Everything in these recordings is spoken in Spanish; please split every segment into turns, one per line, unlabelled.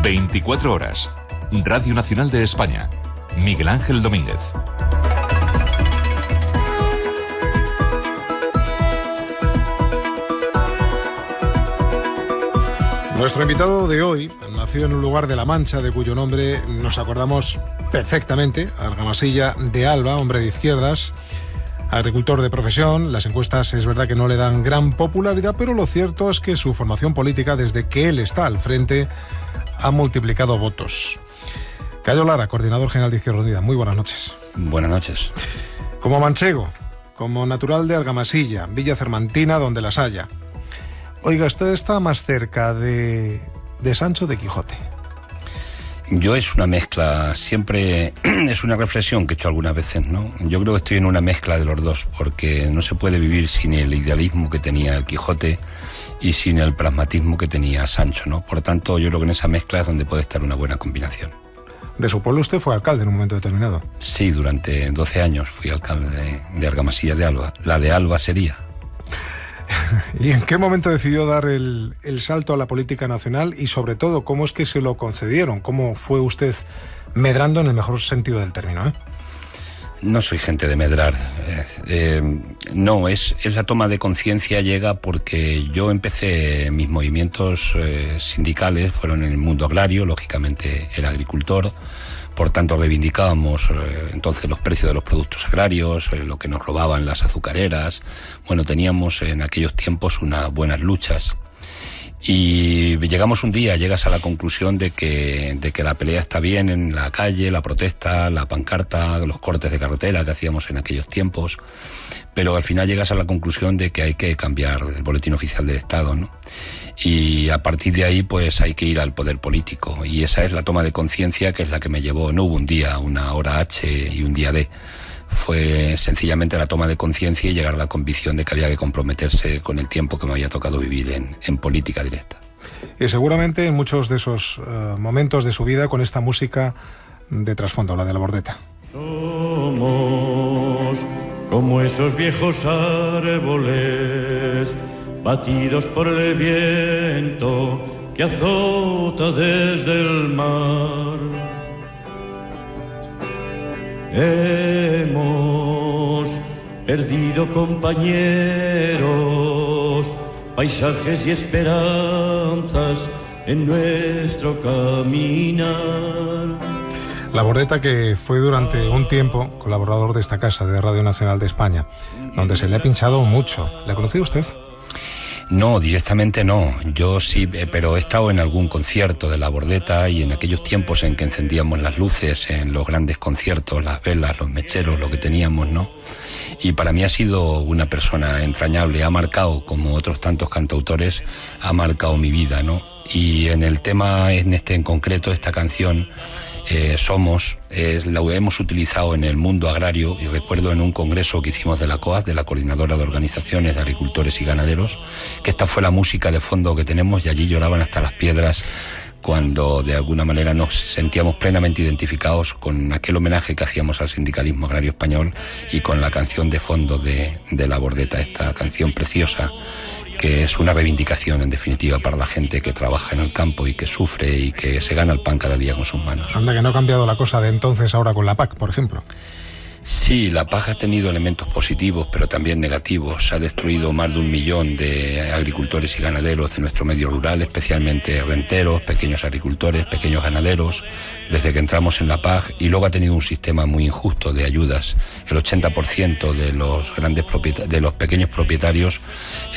24 horas. Radio Nacional de España. Miguel Ángel Domínguez.
Nuestro invitado de hoy nació en un lugar de La Mancha de cuyo nombre nos acordamos perfectamente, Argamasilla de Alba, hombre de izquierdas, agricultor de profesión. Las encuestas es verdad que no le dan gran popularidad, pero lo cierto es que su formación política, desde que él está al frente, ha multiplicado votos. Cayo Lara, coordinador general de Izquierda Unida, muy buenas noches.
Buenas noches.
Como manchego, como natural de Argamasilla, Villa Cermantina, donde las haya. Oiga, ¿usted está más cerca de Sancho o de Quijote?
Yo es una mezcla, siempre es una reflexión que he hecho algunas veces, ¿no? Yo creo que estoy en una mezcla de los dos, porque no se puede vivir sin el idealismo que tenía el Quijote y sin el pragmatismo que tenía Sancho, ¿no? Por tanto, yo creo que en esa mezcla es donde puede estar una buena combinación.
¿De su pueblo usted fue alcalde en un momento determinado?
Sí, durante 12 años fui alcalde de Argamasilla de Alba. La de Alba sería.
¿Y en qué momento decidió dar el salto a la política nacional y, sobre todo, cómo es que se lo concedieron? ¿Cómo fue usted medrando en el mejor sentido del término,
No soy gente de medrar. No, esa toma de conciencia llega porque yo empecé mis movimientos sindicales, fueron en el mundo agrario, lógicamente era agricultor. Por tanto, reivindicábamos entonces los precios de los productos agrarios, lo que nos robaban las azucareras. Bueno, teníamos en aquellos tiempos unas buenas luchas. Y llegamos un día, llegas a la conclusión de que la pelea está bien en la calle, la protesta, la pancarta, los cortes de carretera que hacíamos en aquellos tiempos, pero al final llegas a la conclusión de que hay que cambiar el boletín oficial del Estado, ¿no? Y a partir de ahí pues hay que ir al poder político, y esa es la toma de conciencia que es la que me llevó. No hubo un día, una hora H y un día D. Fue sencillamente la toma de conciencia y llegar a la convicción de que había que comprometerse con el tiempo que me había tocado vivir en política directa.
Y seguramente en muchos de esos momentos de su vida con esta música de trasfondo, la de La Bordeta.
Somos como esos viejos árboles batidos por el viento que azota desde el mar. Hemos perdido compañeros, paisajes y esperanzas en nuestro caminar.
La Bordeta, que fue durante un tiempo colaborador de esta casa de Radio Nacional de España, donde se le ha pinchado mucho. ¿Le conocía usted?
No, directamente no. Yo sí, pero he estado en algún concierto de La Bordeta, y en aquellos tiempos en que encendíamos las luces en los grandes conciertos, las velas, los mecheros, lo que teníamos, ¿no? Y para mí ha sido una persona entrañable. Ha marcado, como otros tantos cantautores, ha marcado mi vida, ¿no? Y en el tema, en concreto, esta canción, Somos, la hemos utilizado en el mundo agrario, y recuerdo en un congreso que hicimos de la COAG, de la Coordinadora de Organizaciones de Agricultores y Ganaderos, que esta fue la música de fondo que tenemos, y allí lloraban hasta las piedras cuando de alguna manera nos sentíamos plenamente identificados con aquel homenaje que hacíamos al sindicalismo agrario español y con la canción de fondo de La Bordeta, esta canción preciosa, que es una reivindicación, en definitiva, para la gente que trabaja en el campo y que sufre y que se gana el pan cada día con sus manos.
Anda, que no ha cambiado la cosa de entonces ahora con la PAC, por ejemplo.
Sí, la PAC ha tenido elementos positivos, pero también negativos. Se ha destruido más de 1 millón de agricultores y ganaderos de nuestro medio rural, especialmente renteros, pequeños agricultores, pequeños ganaderos, desde que entramos en la PAC, y luego ha tenido un sistema muy injusto de ayudas. El 80% de los pequeños propietarios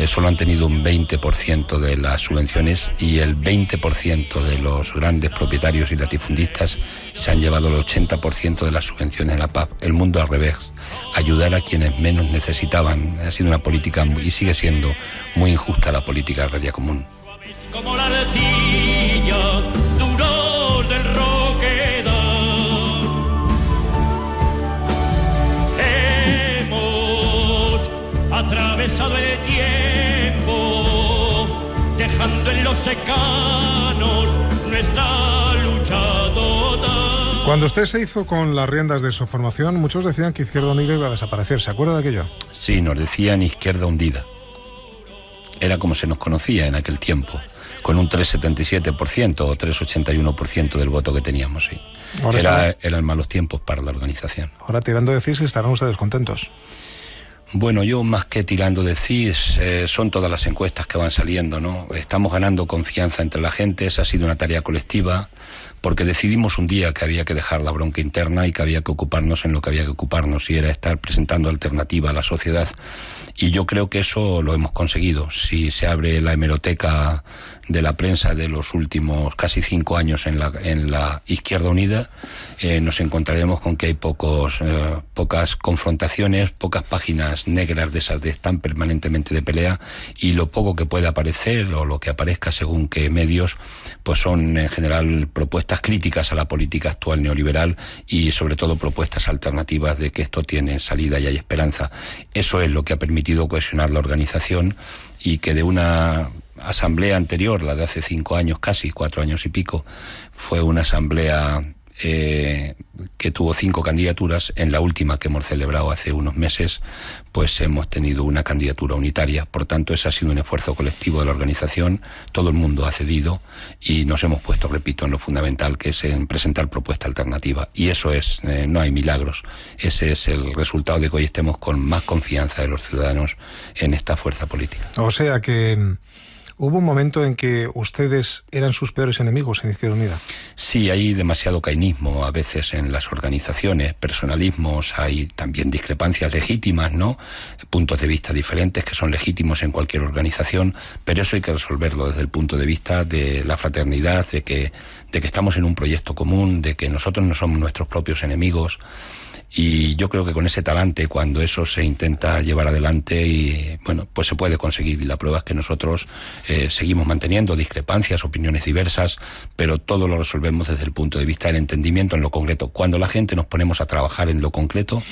solo han tenido un 20% de las subvenciones, y el 20% de los grandes propietarios y latifundistas se han llevado el 80% de las subvenciones de la PAC. El mundo al revés, ayudar a quienes menos necesitaban. Ha sido una política, y sigue siendo, muy injusta la política agraria común.
Como la letilla, duros del roquedal. Hemos atravesado el tiempo, dejando en los secanos nuestra lucha total.
Cuando usted se hizo con las riendas de su formación, muchos decían que Izquierda Unida iba a desaparecer. ¿Se acuerda de aquello?
Sí, nos decían izquierda hundida. Era como se nos conocía en aquel tiempo, con un 3,77% o 3,81% del voto que teníamos, sí. Eran malos tiempos para la organización.
Ahora, tirando de CIS, estarán ustedes contentos.
Bueno, yo más que tirando de CIS, son todas las encuestas que van saliendo, ¿no? Estamos ganando confianza entre la gente, esa ha sido una tarea colectiva, porque decidimos un día que había que dejar la bronca interna y que había que ocuparnos en lo que había que ocuparnos, y era estar presentando alternativa a la sociedad. Y yo creo que eso lo hemos conseguido. Si se abre la hemeroteca de la prensa de los últimos casi 5 años en la Izquierda Unida, nos encontraremos con que hay pocas confrontaciones, pocas páginas negras de esas de están permanentemente de pelea, y lo poco que puede aparecer o lo que aparezca según qué medios, pues son en general propuestas críticas a la política actual neoliberal y sobre todo propuestas alternativas de que esto tiene salida y hay esperanza. Eso es lo que ha permitido cohesionar la organización, y que de una asamblea anterior, la de hace 5 años casi, 4 años y pico, fue una asamblea que tuvo 5 candidaturas. En la última que hemos celebrado hace unos meses, pues hemos tenido una candidatura unitaria. Por tanto, ese ha sido un esfuerzo colectivo de la organización, todo el mundo ha cedido y nos hemos puesto, repito, en lo fundamental, que es en presentar propuesta alternativa. Y eso es, no hay milagros, ese es el resultado de que hoy estemos con más confianza de los ciudadanos en esta fuerza política.
O sea que ¿hubo un momento en que ustedes eran sus peores enemigos en Izquierda Unida?
Sí, hay demasiado cainismo a veces en las organizaciones, personalismos, hay también discrepancias legítimas, ¿no? Puntos de vista diferentes que son legítimos en cualquier organización, pero eso hay que resolverlo desde el punto de vista de la fraternidad, de que estamos en un proyecto común, de que nosotros no somos nuestros propios enemigos. Y yo creo que con ese talante, cuando eso se intenta llevar adelante, y bueno, pues se puede conseguir. Y la prueba es que nosotros seguimos manteniendo discrepancias, opiniones diversas, pero todo lo resolvemos desde el punto de vista del entendimiento en lo concreto. Cuando la gente nos ponemos a trabajar en lo concreto,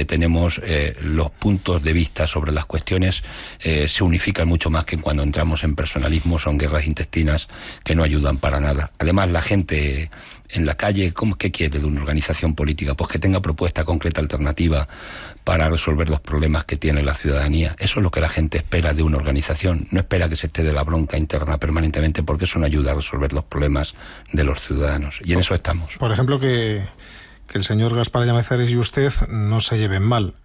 tenemos los puntos de vista sobre las cuestiones se unifican mucho más que cuando entramos en personalismo, son guerras intestinas que no ayudan para nada. Además, la gente en la calle, ¿qué quiere de una organización política? Pues que tenga propuesta concreta, alternativa para resolver los problemas que tiene la ciudadanía. Eso es lo que la gente espera de una organización. No espera que se esté de la bronca interna permanentemente, porque eso no ayuda a resolver los problemas de los ciudadanos. Y en eso estamos.
Por ejemplo, que el señor Gaspar Llamazares y usted no se lleven mal.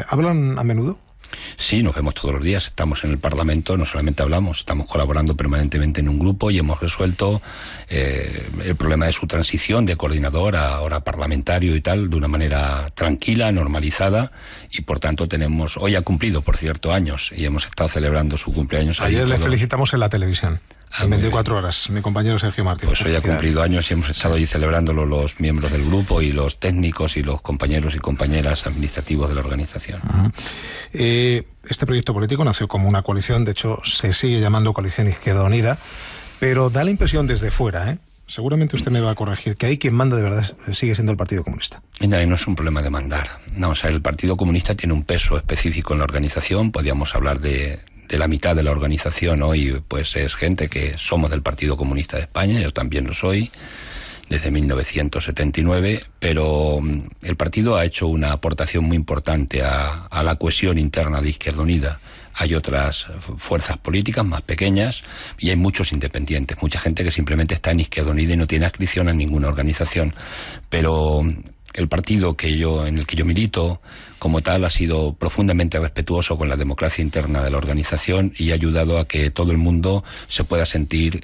¿Hablan a menudo?
Sí, nos vemos todos los días, estamos en el Parlamento, no solamente hablamos, estamos colaborando permanentemente en un grupo y hemos resuelto el problema de su transición de coordinador a ahora parlamentario y tal, de una manera tranquila, normalizada, y por tanto hoy ha cumplido, por cierto, años, y hemos estado celebrando su cumpleaños.
Ayer le felicitamos en la televisión. En 24 horas, mi compañero Sergio Martín.
Pues hoy ha cumplido años y hemos estado allí celebrándolo los miembros del grupo y los técnicos y los compañeros y compañeras administrativos de la organización.
Uh-huh. Este proyecto político nació como una coalición, de hecho se sigue llamando Coalición Izquierda Unida, pero da la impresión desde fuera, seguramente usted me va a corregir, que ahí quien manda de verdad sigue siendo el Partido Comunista.
No es un problema de mandar. No, o sea, el Partido Comunista tiene un peso específico en la organización. Podríamos hablar de la mitad de la organización hoy, pues es gente que somos del Partido Comunista de España, yo también lo soy, desde 1979, pero el partido ha hecho una aportación muy importante a la cohesión interna de Izquierda Unida. Hay otras fuerzas políticas más pequeñas y hay muchos independientes, mucha gente que simplemente está en Izquierda Unida y no tiene adscripción a ninguna organización, pero el partido en el que yo milito, como tal, ha sido profundamente respetuoso con la democracia interna de la organización y ha ayudado a que todo el mundo se pueda sentir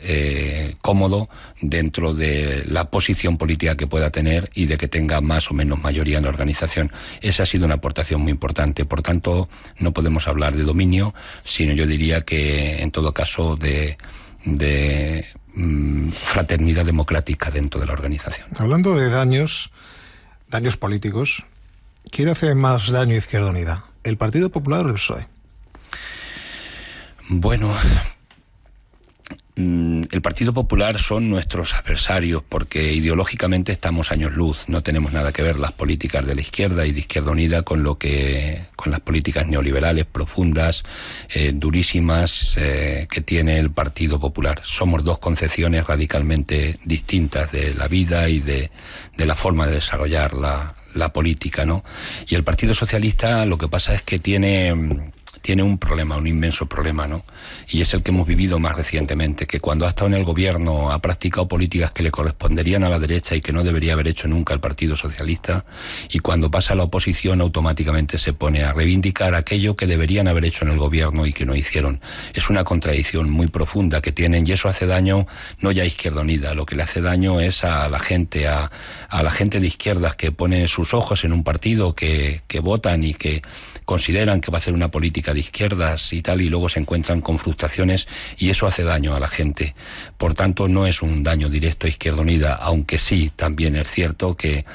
cómodo dentro de la posición política que pueda tener y de que tenga más o menos mayoría en la organización. Esa ha sido una aportación muy importante. Por tanto, no podemos hablar de dominio, sino yo diría que, en todo caso, de fraternidad democrática dentro de la organización.
Hablando de daños políticos, ¿quién hace más daño a Izquierda Unida? ¿El Partido Popular o el PSOE?
Bueno, el Partido Popular son nuestros adversarios porque ideológicamente estamos años luz. No tenemos nada que ver las políticas de la izquierda y de Izquierda Unida con las políticas neoliberales profundas, durísimas que tiene el Partido Popular. Somos dos concepciones radicalmente distintas de la vida y de la forma de desarrollar la política, ¿no? Y el Partido Socialista lo que pasa es que tiene tiene un problema, un inmenso problema, ¿no? Y es el que hemos vivido más recientemente, que cuando ha estado en el gobierno ha practicado políticas que le corresponderían a la derecha y que no debería haber hecho nunca el Partido Socialista, y cuando pasa a la oposición automáticamente se pone a reivindicar aquello que deberían haber hecho en el gobierno y que no hicieron. Es una contradicción muy profunda que tienen, y eso hace daño no ya a Izquierda Unida, lo que le hace daño es a la gente, a la gente de izquierdas que pone sus ojos en un partido que votan y que consideran que va a hacer una política de izquierdas y tal, y luego se encuentran con frustraciones, y eso hace daño a la gente. Por tanto, no es un daño directo a Izquierda Unida, aunque sí, también es cierto que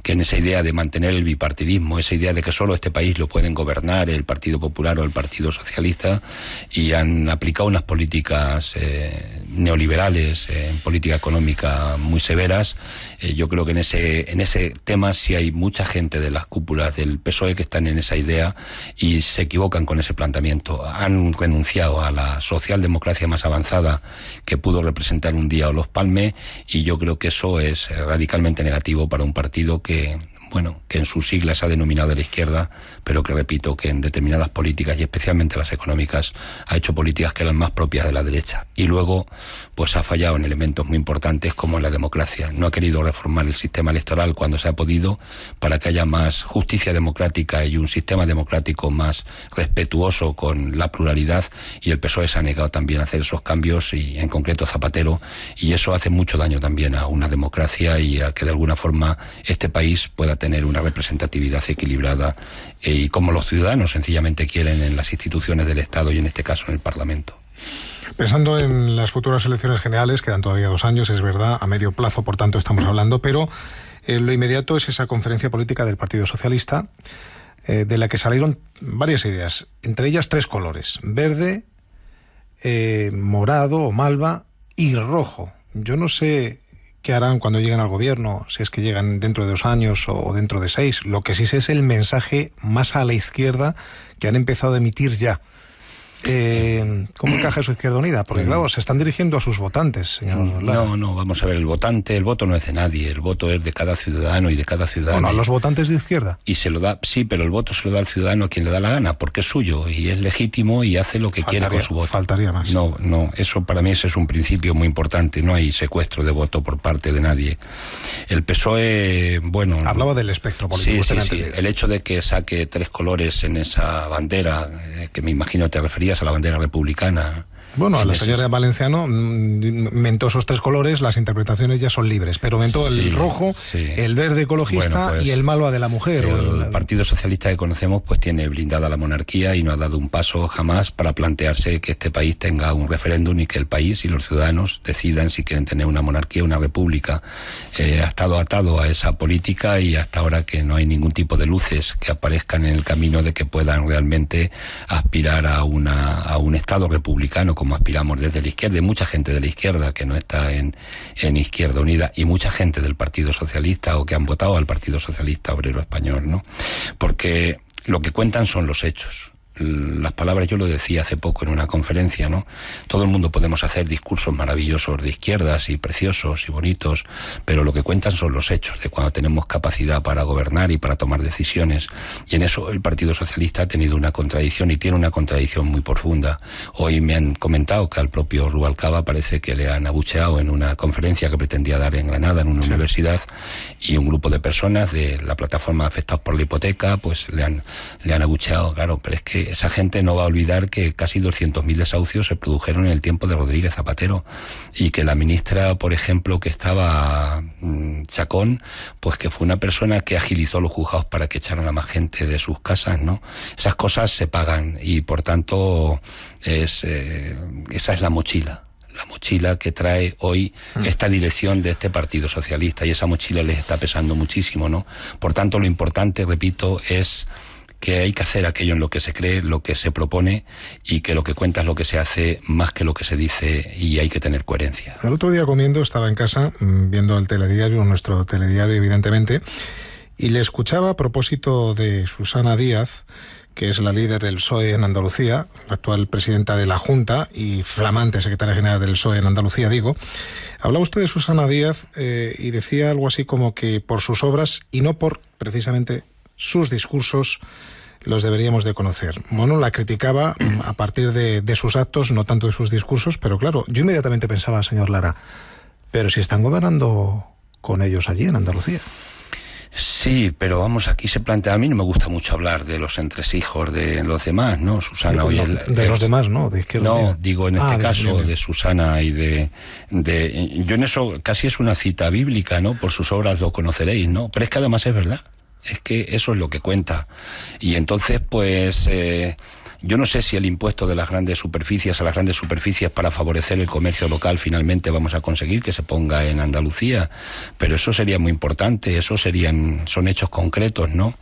en esa idea de mantener el bipartidismo, esa idea de que solo este país lo pueden gobernar el Partido Popular o el Partido Socialista, y han aplicado unas políticas neoliberales, en política económica muy severas. Yo creo que en ese tema sí hay mucha gente de las cúpulas del PSOE que están en esa idea y se equivocan con ese planteamiento. Han renunciado a la socialdemocracia más avanzada que pudo representar un día Olof Palme, y yo creo que eso es radicalmente negativo para un partido que en sus siglas ha denominado de la izquierda, pero que, repito, que en determinadas políticas, y especialmente las económicas, ha hecho políticas que eran más propias de la derecha. Y luego, pues ha fallado en elementos muy importantes como en la democracia. No ha querido reformar el sistema electoral cuando se ha podido, para que haya más justicia democrática y un sistema democrático más respetuoso con la pluralidad, y el PSOE se ha negado también a hacer esos cambios, y en concreto Zapatero, y eso hace mucho daño también a una democracia y a que de alguna forma este país pueda tener una representatividad equilibrada y como los ciudadanos sencillamente quieren en las instituciones del Estado, y en este caso en el Parlamento.
Pensando en las futuras elecciones generales, quedan todavía 2 años, es verdad, a medio plazo, por tanto, estamos hablando, pero lo inmediato es esa conferencia política del Partido Socialista, de la que salieron varias ideas, entre ellas 3 colores: verde, morado o malva y rojo. Yo no sé qué harán cuando lleguen al gobierno, si es que llegan dentro de 2 años o dentro de 6. Lo que sí sé es el mensaje más a la izquierda que han empezado a emitir ya. ¿Cómo encaja eso Izquierda Unida? Porque claro, se están dirigiendo a sus votantes, señor Lara.
No, vamos a ver, el voto no es de nadie, el voto es de cada ciudadano y de cada ciudadana.
Bueno, a los votantes de izquierda.
Y se lo da, sí, pero el voto se lo da al ciudadano a quien le da la gana, porque es suyo y es legítimo y hace lo que quiere con su voto.
Faltaría más.
No, eso para mí ese es un principio muy importante, no hay secuestro de voto por parte de nadie. El PSOE,
hablaba del espectro político.
Sí, el hecho de que saque 3 colores en esa bandera, que me imagino te referías a la bandera republicana.
Bueno, a la señora Valenciano mentó esos 3 colores, las interpretaciones ya son libres, pero mentó el rojo, el verde ecologista y el malva de la mujer.
El Partido Socialista que conocemos pues tiene blindada la monarquía y no ha dado un paso jamás para plantearse que este país tenga un referéndum y que el país y los ciudadanos decidan si quieren tener una monarquía o una república. Ha estado atado a esa política y hasta ahora que no hay ningún tipo de luces que aparezcan en el camino de que puedan realmente aspirar a un Estado republicano como aspiramos desde la izquierda, y mucha gente de la izquierda que no está en Izquierda Unida, y mucha gente del Partido Socialista o que han votado al Partido Socialista Obrero Español, ¿no? Porque lo que cuentan son los hechos. Las palabras, yo lo decía hace poco en una conferencia, ¿no? Todo el mundo podemos hacer discursos maravillosos de izquierdas y preciosos y bonitos, pero lo que cuentan son los hechos de cuando tenemos capacidad para gobernar y para tomar decisiones. Y en eso el Partido Socialista ha tenido una contradicción, y tiene una contradicción muy profunda. Hoy me han comentado que al propio Rubalcaba parece que le han abucheado en una conferencia que pretendía dar en Granada, en una universidad, y un grupo de personas de la plataforma Afectados por la Hipoteca pues le han abucheado, claro, pero es que esa gente no va a olvidar que casi 200.000 desahucios se produjeron en el tiempo de Rodríguez Zapatero, y que la ministra, por ejemplo, que estaba Chacón, pues que fue una persona que agilizó los juzgados para que echaran a más gente de sus casas, ¿no? Esas cosas se pagan y por tanto esa es la mochila que trae hoy esta dirección de este Partido Socialista, y esa mochila les está pesando muchísimo, ¿no? Por tanto, lo importante, repito, es que hay que hacer aquello en lo que se cree, lo que se propone, y que lo que cuenta es lo que se hace más que lo que se dice, y hay que tener coherencia.
El otro día comiendo estaba en casa viendo el telediario, nuestro telediario evidentemente, y le escuchaba a propósito de Susana Díaz, que es la líder del PSOE en Andalucía, la actual presidenta de la Junta y flamante secretaria general del PSOE en Andalucía, digo. Hablaba usted de Susana Díaz y decía algo así como que por sus obras y no por precisamente sus discursos los deberíamos de conocer. Bueno, la criticaba a partir de sus actos, no tanto de sus discursos, pero claro, yo inmediatamente pensaba, señor Lara, pero si están gobernando con ellos allí en Andalucía.
Sí, pero vamos, aquí se plantea, a mí no me gusta mucho hablar de los entresijos de los demás, ¿no? Susana
hoy de los demás, ¿no? De Izquierda Unida.
No, digo en este caso de Susana y de yo en eso casi es una cita bíblica, ¿no? Por sus obras lo conoceréis, ¿no? Pero es que además es verdad, es que eso es lo que cuenta. Y entonces, pues yo no sé si el impuesto de las grandes superficies a las grandes superficies para favorecer el comercio local finalmente vamos a conseguir que se ponga en Andalucía, pero eso sería muy importante, son hechos concretos, ¿no?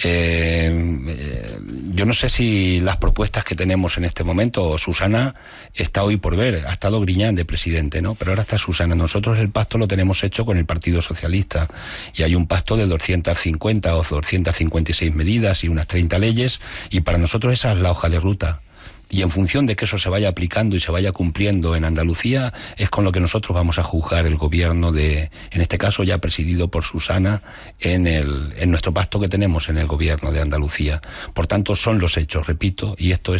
Yo no sé si las propuestas que tenemos en este momento, Susana está hoy por ver, ha estado Griñán de presidente, ¿no? Pero ahora está Susana. Nosotros el pacto lo tenemos hecho con el Partido Socialista y hay un pacto de 250 o 256 medidas y unas 30 leyes, y para nosotros esa es la hoja de ruta. Y en función de que eso se vaya aplicando y se vaya cumpliendo en Andalucía, es con lo que nosotros vamos a juzgar el gobierno en este caso ya presidido por Susana, en nuestro pacto que tenemos en el gobierno de Andalucía. Por tanto, son los hechos, repito, y esto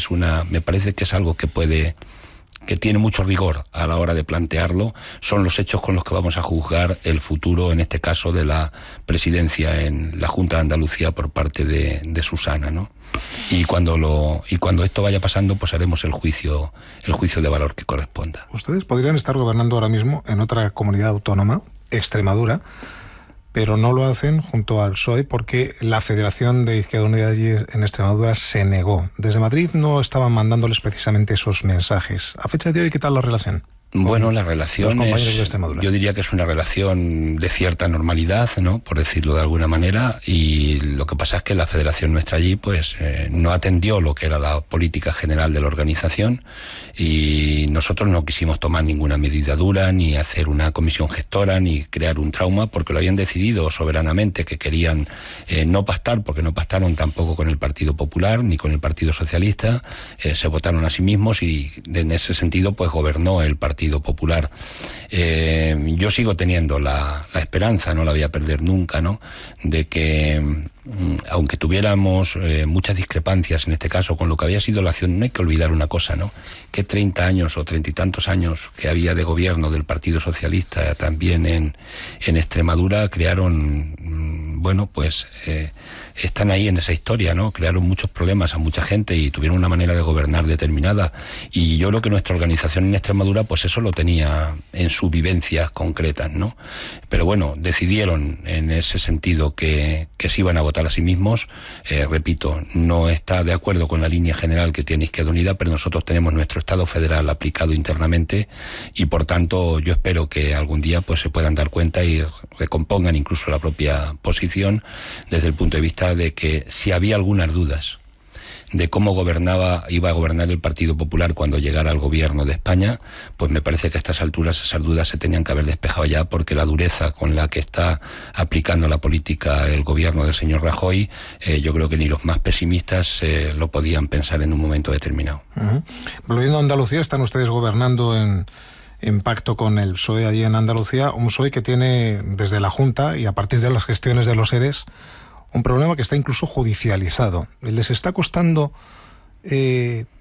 me parece que es algo que tiene mucho rigor a la hora de plantearlo. Son los hechos con los que vamos a juzgar el futuro, en este caso, de la presidencia en la Junta de Andalucía por parte de Susana, ¿no? Y cuando esto vaya pasando, pues haremos el juicio de valor que corresponda.
Ustedes podrían estar gobernando ahora mismo en otra comunidad autónoma, Extremadura, pero no lo hacen junto al PSOE porque la Federación de Izquierda Unida allí en Extremadura se negó. Desde Madrid no estaban mandándoles precisamente esos mensajes. A fecha de hoy, ¿qué tal la relación?
Bueno, la relación
yo
diría que es una relación de cierta normalidad, ¿no? Por decirlo de alguna manera, y lo que pasa es que la federación nuestra allí pues no atendió lo que era la política general de la organización, y nosotros no quisimos tomar ninguna medida dura, ni hacer una comisión gestora, ni crear un trauma, porque lo habían decidido soberanamente que querían no pactar, porque no pactaron tampoco con el Partido Popular ni con el Partido Socialista, se votaron a sí mismos y en ese sentido pues gobernó el Partido Popular. Yo sigo teniendo la esperanza, no la voy a perder nunca, ¿no?, de que aunque tuviéramos muchas discrepancias en este caso con lo que había sido la acción, no hay que olvidar una cosa, ¿no?, que 30 años o 30 y tantos años que había de gobierno del Partido Socialista también en Extremadura crearon, bueno, pues están ahí en esa historia, ¿no? Crearon muchos problemas a mucha gente y tuvieron una manera de gobernar determinada, y yo creo que nuestra organización en Extremadura pues eso lo tenía en sus vivencias concretas, ¿no? Pero bueno, decidieron en ese sentido que se iban a votar a sí mismos. Repito, no está de acuerdo con la línea general que tiene Izquierda Unida, pero nosotros tenemos nuestro Estado federal aplicado internamente y por tanto yo espero que algún día pues se puedan dar cuenta y recompongan incluso la propia posición desde el punto de vista de que si había algunas dudas de cómo iba a gobernar el Partido Popular cuando llegara al gobierno de España, pues me parece que a estas alturas esas dudas se tenían que haber despejado ya, porque la dureza con la que está aplicando la política el gobierno del señor Rajoy, yo creo que ni los más pesimistas lo podían pensar en un momento determinado.
Volviendo a Andalucía, están ustedes gobernando en pacto con el PSOE allí en Andalucía, un PSOE que tiene desde la Junta y a partir de las gestiones de los ERES un problema que está incluso judicializado. ¿Les está costando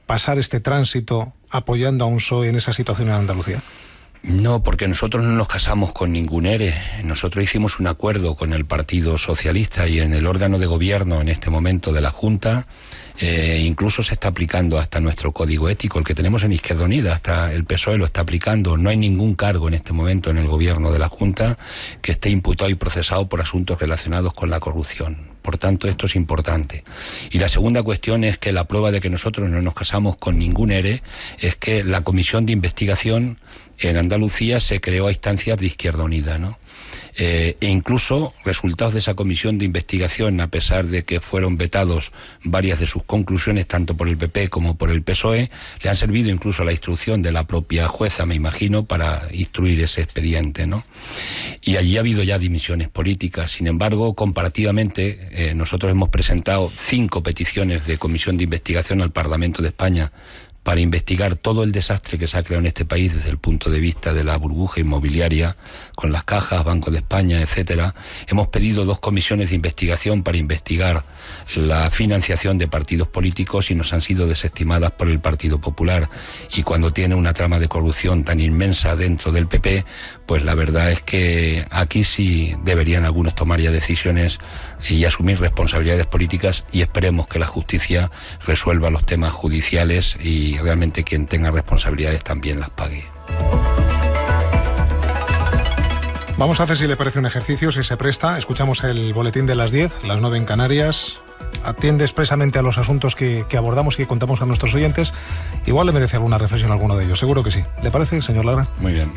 pasar este tránsito apoyando a un PSOE en esa situación en Andalucía?
No, porque nosotros no nos casamos con ningún ERE. Nosotros hicimos un acuerdo con el Partido Socialista y en el órgano de gobierno en este momento de la Junta incluso se está aplicando hasta nuestro código ético, el que tenemos en Izquierda Unida, hasta el PSOE lo está aplicando. No hay ningún cargo en este momento en el gobierno de la Junta que esté imputado y procesado por asuntos relacionados con la corrupción. Por tanto, esto es importante. Y la segunda cuestión es que la prueba de que nosotros no nos casamos con ningún ERE es que la comisión de investigación en Andalucía se creó a instancias de Izquierda Unida, ¿no? E incluso resultados de esa comisión de investigación, a pesar de que fueron vetados varias de sus conclusiones, tanto por el PP como por el PSOE, le han servido incluso a la instrucción de la propia jueza, me imagino, para instruir ese expediente, ¿no? Y allí ha habido ya dimisiones políticas. Sin embargo, comparativamente, nosotros hemos presentado 5 peticiones de comisión de investigación al Parlamento de España para investigar todo el desastre que se ha creado en este país desde el punto de vista de la burbuja inmobiliaria, con las cajas, Banco de España, etcétera. Hemos pedido 2 comisiones de investigación para investigar la financiación de partidos políticos y nos han sido desestimadas por el Partido Popular. Y cuando tiene una trama de corrupción tan inmensa dentro del PP, pues la verdad es que aquí sí deberían algunos tomar ya decisiones y asumir responsabilidades políticas, y esperemos que la justicia resuelva los temas judiciales y realmente quien tenga responsabilidades también las pague.
Vamos a hacer, si le parece, un ejercicio, si se presta. Escuchamos el boletín de las 10, las 9 en Canarias. Atiende expresamente a los asuntos que abordamos y que contamos a nuestros oyentes. Igual le merece alguna reflexión alguno de ellos, seguro que sí. ¿Le parece, señor Lara?
Muy bien.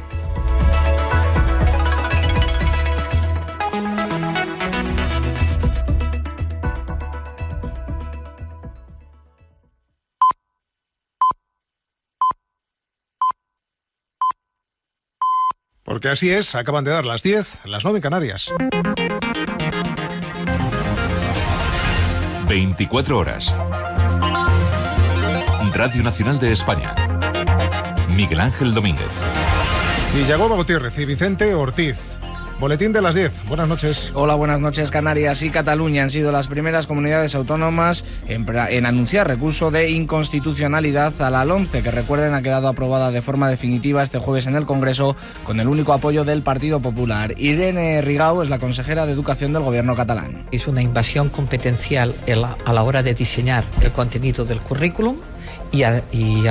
Porque así es, acaban de dar las 10, las 9 en Canarias.
24 horas. Radio Nacional de España. Miguel Ángel Domínguez.
Y Yagoba Gutiérrez y Vicente Ortiz. Boletín de las 10. Buenas noches.
Hola, buenas noches. Canarias y Cataluña han sido las primeras comunidades autónomas en anunciar recurso de inconstitucionalidad a la LOMCE, que recuerden ha quedado aprobada de forma definitiva este jueves en el Congreso con el único apoyo del Partido Popular. Irene Rigau es la consejera de Educación del Gobierno catalán.
Es una invasión competencial a la hora de diseñar el contenido del currículum y a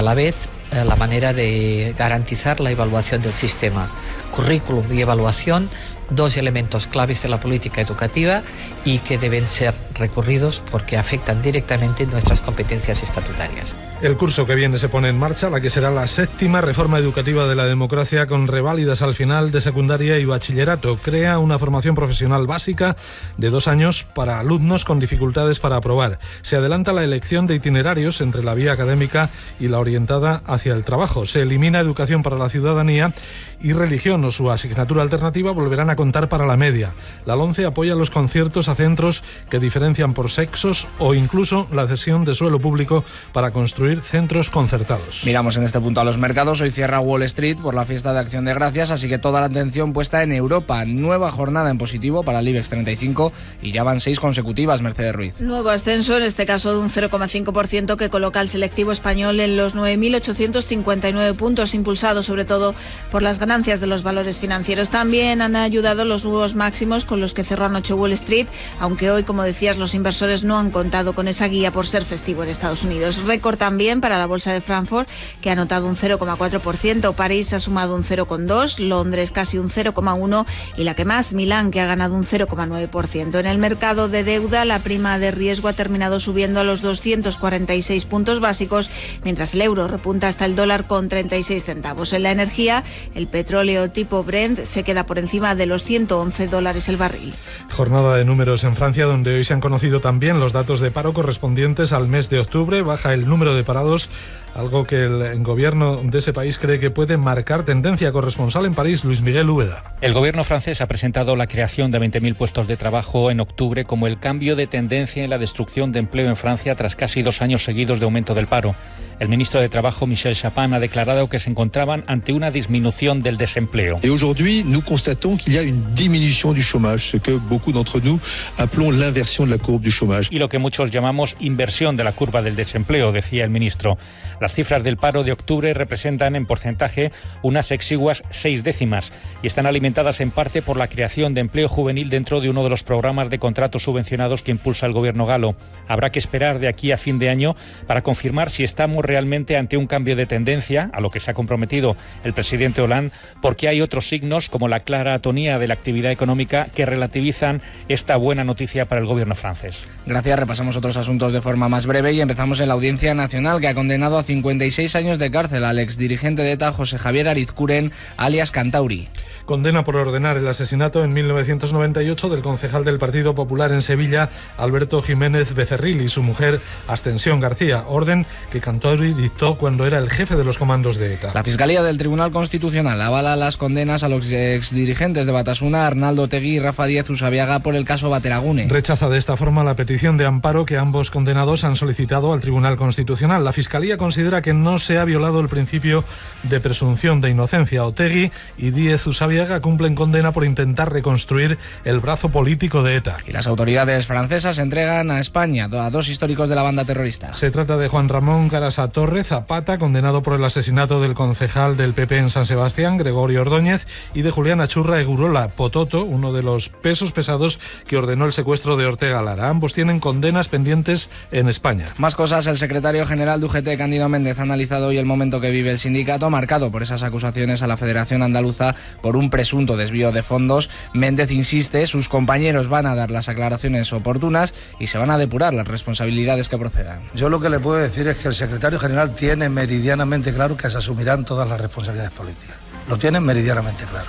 la vez la manera de garantizar la evaluación del sistema. Currículum y evaluación, 2 elementos claves de la política educativa y que deben ser recurridos porque afectan directamente nuestras competencias estatutarias.
El curso que viene se pone en marcha la que será la 7ª reforma educativa de la democracia, con reválidas al final de secundaria y bachillerato. Crea una formación profesional básica de 2 años para alumnos con dificultades para aprobar. Se adelanta la elección de itinerarios entre la vía académica y la orientada hacia el trabajo. Se elimina educación para la ciudadanía y religión o su asignatura alternativa volverán a contar para la media. La LOMCE apoya los conciertos a centros que diferencian por sexos o incluso la cesión de suelo público para construir centros concertados.
Miramos en este punto a los mercados. Hoy cierra Wall Street por la fiesta de Acción de Gracias, así que toda la atención puesta en Europa. Nueva jornada en positivo para el IBEX 35 y ya van 6 consecutivas, Mercedes Ruiz.
Nuevo ascenso, en este caso de un 0,5%, que coloca al selectivo español en los 9.859 puntos, impulsado sobre todo por las ganancias de los valores financieros. También han ayudado los nuevos máximos con los que cerró anoche Wall Street, aunque hoy, como decías, los inversores no han contado con esa guía por ser festivo en Estados Unidos. Récord también para la bolsa de Frankfurt, que ha anotado un 0,4%, París ha sumado un 0,2%, Londres casi un 0,1% y la que más, Milán, que ha ganado un 0,9%. En el mercado de deuda, la prima de riesgo ha terminado subiendo a los 246 puntos básicos, mientras el euro repunta hasta el dólar con 36 centavos. En la energía, el petróleo tipo Brent se queda por encima de los $111 el barril.
Jornada de números en Francia, donde hoy se han conocido también los datos de paro correspondientes al mes de octubre. Baja el número de parados, algo que el gobierno de ese país cree que puede marcar tendencia. Corresponsal en París, Luis Miguel Úbeda.
El gobierno francés ha presentado la creación de 20.000 puestos de trabajo en octubre como el cambio de tendencia en la destrucción de empleo en Francia tras casi 2 años seguidos de aumento del paro. El ministro de Trabajo, Michel Chapin, ha declarado que se encontraban ante una disminución del desempleo.
Et aujourd'hui, nous constatons qu'il y a une diminution du chômage, ce que beaucoup d'entre nous appelons l'inversion de la courbe du chômage.
Y lo que muchos llamamos inversión de la curva del desempleo, decía el ministro. Las cifras del paro de octubre representan en porcentaje unas exiguas 6 décimas y están alimentadas en parte por la creación de empleo juvenil dentro de uno de los programas de contratos subvencionados que impulsa el gobierno galo. Habrá que esperar de aquí a fin de año para confirmar si estamos realmente ante un cambio de tendencia, a lo que se ha comprometido el presidente Hollande, porque hay otros signos, como la clara atonía de la actividad económica, que relativizan esta buena noticia para el gobierno francés.
Gracias. Repasamos otros asuntos de forma más breve y empezamos en la Audiencia Nacional, que ha condenado a 56 años de cárcel al exdirigente de ETA, José Javier Arizcuren, alias Cantauri.
Condena por ordenar el asesinato en 1998 del concejal del Partido Popular en Sevilla, Alberto Jiménez Becerril, y su mujer, Ascensión García. Orden que Basauri dictó cuando era el jefe de los comandos de ETA.
La Fiscalía del Tribunal Constitucional avala las condenas a los exdirigentes de Batasuna, Arnaldo Otegi y Rafa Díez Usabiaga por el caso Bateragune.
Rechaza de esta forma la petición de amparo que ambos condenados han solicitado al Tribunal Constitucional. La Fiscalía considera que no se ha violado el principio de presunción de inocencia. Otegi y Díez Usabiaga cumplen condena por intentar reconstruir el brazo político de ETA.
Y las autoridades francesas entregan a España a dos históricos de la banda terrorista.
Se trata de Juan Ramón Carasa Torre Zapata, condenado por el asesinato del concejal del PP en San Sebastián, Gregorio Ordóñez, y de Julián Achurra Egurola Pototo, uno de los pesos pesados que ordenó el secuestro de Ortega Lara. Ambos tienen condenas pendientes en España.
Más cosas, el secretario general de UGT, Cándido Méndez, ha analizado hoy el momento que vive el sindicato, marcado por esas acusaciones a la Federación Andaluza por un presunto desvío de fondos. Méndez insiste, sus compañeros van a dar las aclaraciones oportunas y se van a depurar las responsabilidades que procedan.
Yo lo que le puedo decir es que el secretario general tiene meridianamente claro que se asumirán todas las responsabilidades políticas. Lo tienen meridianamente claro.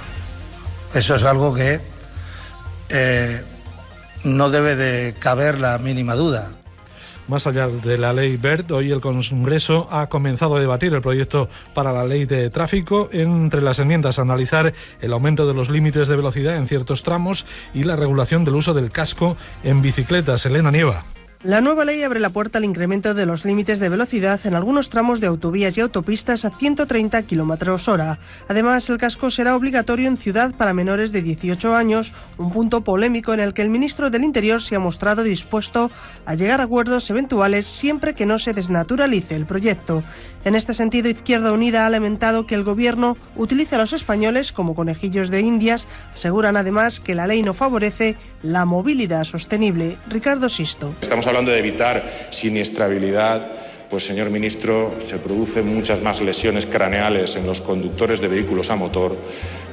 Eso es algo que no debe de caber la mínima duda.
Más allá de la ley BERT, hoy el Congreso ha comenzado a debatir el proyecto para la ley de tráfico. Entre las enmiendas, analizar el aumento de los límites de velocidad en ciertos tramos y la regulación del uso del casco en bicicletas. Elena Nieva.
La nueva ley abre la puerta al incremento de los límites de velocidad en algunos tramos de autovías y autopistas a 130 km/h. Además, el casco será obligatorio en ciudad para menores de 18 años, un punto polémico en el que el ministro del Interior se ha mostrado dispuesto a llegar a acuerdos eventuales siempre que no se desnaturalice el proyecto. En este sentido, Izquierda Unida ha lamentado que el Gobierno utilice a los españoles como conejillos de indias. Aseguran además que la ley no favorece la movilidad sostenible. Ricardo Sisto.
Estamos hablando de evitar siniestrabilidad. Pues, señor ministro, se producen muchas más lesiones craneales en los conductores de vehículos a motor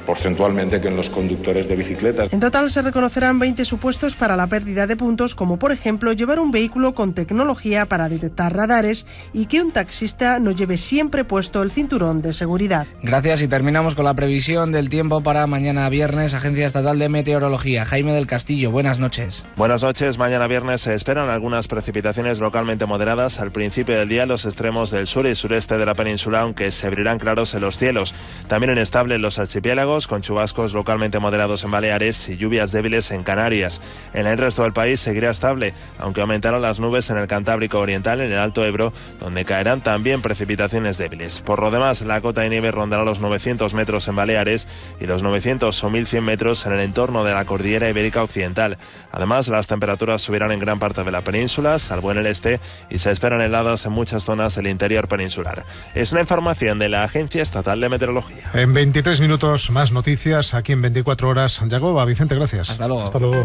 porcentualmente que en los conductores de bicicletas.
En total se reconocerán 20 supuestos para la pérdida de puntos, como por ejemplo llevar un vehículo con tecnología para detectar radares y que un taxista no lleve siempre puesto el cinturón de seguridad.
Gracias, y terminamos con la previsión del tiempo para mañana viernes. Agencia Estatal de Meteorología. Jaime del Castillo, buenas noches.
Buenas noches. Mañana viernes se esperan algunas precipitaciones localmente moderadas al principio del día en los extremos del sur y sureste de la península, aunque se abrirán claros en los cielos. También inestable en los archipiélagos, con chubascos localmente moderados en Baleares y lluvias débiles en Canarias. En el resto del país seguirá estable, aunque aumentarán las nubes en el Cantábrico Oriental, en el Alto Ebro, donde caerán también precipitaciones débiles. Por lo demás, la cota de nieve rondará los 900 metros en Baleares y los 900 o 1100 metros en el entorno de la Cordillera Ibérica Occidental. Además, las temperaturas subirán en gran parte de la península, salvo en el este, y se esperan heladas en muchas zonas del interior peninsular. Es una información de la Agencia Estatal de Meteorología.
En 23 minutos más noticias aquí en 24 horas. Yagoba, Vicente, gracias.
Hasta luego.
Hasta luego.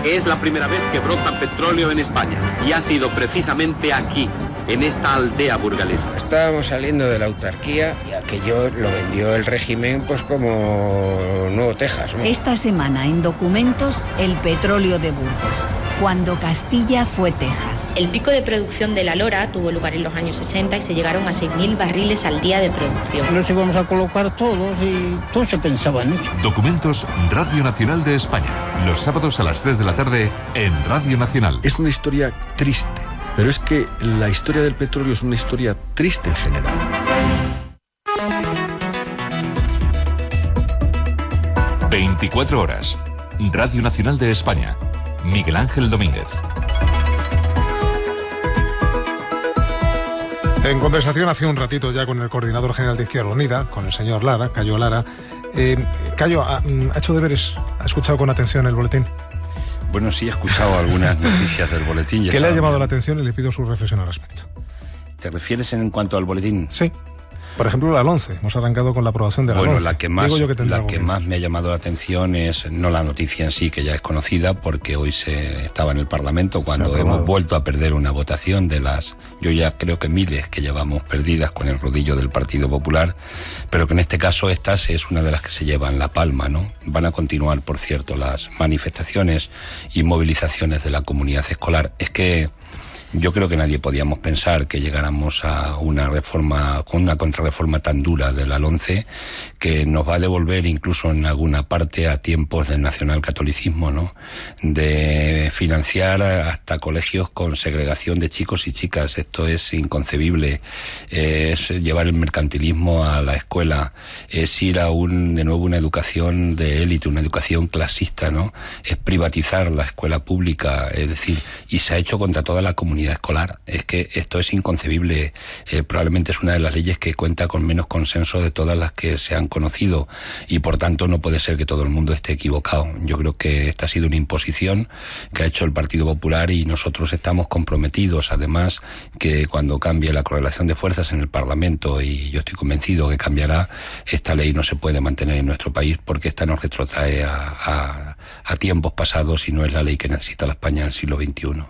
Es la primera vez que brota petróleo en España y ha sido precisamente aquí, en esta aldea burgalesa.
Estábamos saliendo de la autarquía y aquello lo vendió el régimen pues como Nuevo Texas, ¿no?
Esta semana en Documentos, el petróleo de Burgos, cuando Castilla fue Texas.
El pico de producción de la Lora tuvo lugar en los años 60 y se llegaron a 6.000 barriles al día de producción.
Los íbamos a colocar todos y todo se pensaba en eso.
Documentos, Radio Nacional de España. Los sábados a las 3 de la tarde en Radio Nacional.
Es una historia triste, pero es que la historia del petróleo es una historia triste en general.
...24 horas... Radio Nacional de España... Miguel Ángel Domínguez.
En conversación hace un ratito ya con el coordinador general de Izquierda Unida, con el señor Lara, Cayo Lara. Cayo, ¿ha hecho deberes? ¿Ha escuchado con atención el boletín?
Bueno, sí he escuchado algunas noticias del boletín.
¿Qué le ha llamado la atención? Y le pido su reflexión al respecto.
¿Te refieres en cuanto al boletín?
Sí. Por ejemplo, la LONCE. Hemos arrancado con la aprobación de la LONCE.
Bueno, la que más me ha llamado la atención es no la noticia en sí, que ya es conocida, porque hoy se estaba en el Parlamento cuando hemos vuelto a perder una votación de las, yo ya creo que miles que llevamos perdidas con el rodillo del Partido Popular, pero que en este caso estas es una de las que se llevan la palma, ¿no? Van a continuar, por cierto, las manifestaciones y movilizaciones de la comunidad escolar. Es que Yo creo que nadie podíamos pensar que llegáramos a una reforma, con una contrarreforma tan dura de la LOMCE, que nos va a devolver incluso en alguna parte a tiempos del nacionalcatolicismo, ¿no? De financiar hasta colegios con segregación de chicos y chicas. Esto es inconcebible. Es llevar el mercantilismo a la escuela, es ir a de nuevo una educación de élite, una educación clasista, ¿no? Es privatizar la escuela pública, es decir, y se ha hecho contra toda la comunidad escolar. Es que esto es inconcebible. Probablemente es una de las leyes que cuenta con menos consenso de todas las que se han conocido, y por tanto no puede ser que todo el mundo esté equivocado. Yo creo que esta ha sido una imposición que ha hecho el Partido Popular, y nosotros estamos comprometidos, además, que cuando cambie la correlación de fuerzas en el Parlamento, y yo estoy convencido que cambiará, esta ley no se puede mantener en nuestro país, porque esta nos retrotrae a tiempos pasados y no es la ley que necesita la España del siglo XXI.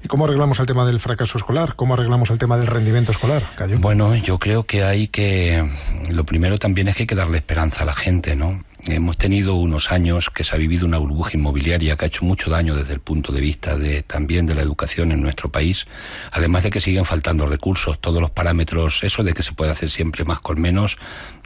¿Y cómo arreglamos el tema del fracaso escolar? ¿Cómo arreglamos el tema del rendimiento escolar, Cayo?
Bueno, yo creo que lo primero también es que hay que darle esperanza a la gente, ¿no? Hemos tenido unos años que se ha vivido una burbuja inmobiliaria que ha hecho mucho daño desde el punto de vista también de la educación en nuestro país, además de que siguen faltando recursos. Todos los parámetros, eso de que se puede hacer siempre más con menos,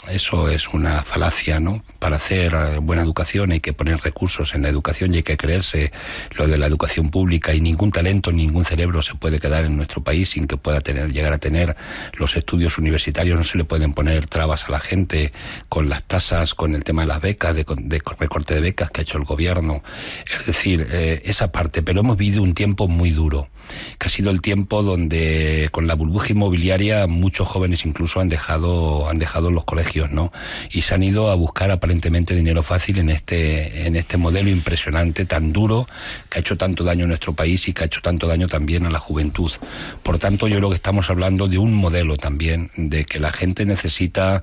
eso es una falacia, ¿no? Para hacer buena educación hay que poner recursos en la educación y hay que creerse lo de la educación pública, y ningún talento, ningún cerebro se puede quedar en nuestro país sin que pueda llegar a tener los estudios universitarios. No se le pueden poner trabas a la gente con las tasas, con el tema de las becas, de recorte de becas que ha hecho el gobierno. Es decir, esa parte. Pero hemos vivido un tiempo muy duro, que ha sido el tiempo donde con la burbuja inmobiliaria muchos jóvenes incluso han dejado los colegios, ¿no? Y se han ido a buscar aparentemente dinero fácil en este modelo impresionante, tan duro, que ha hecho tanto daño a nuestro país y que ha hecho tanto daño también a la juventud. Por tanto, yo creo que estamos hablando de un modelo también, de que la gente necesita...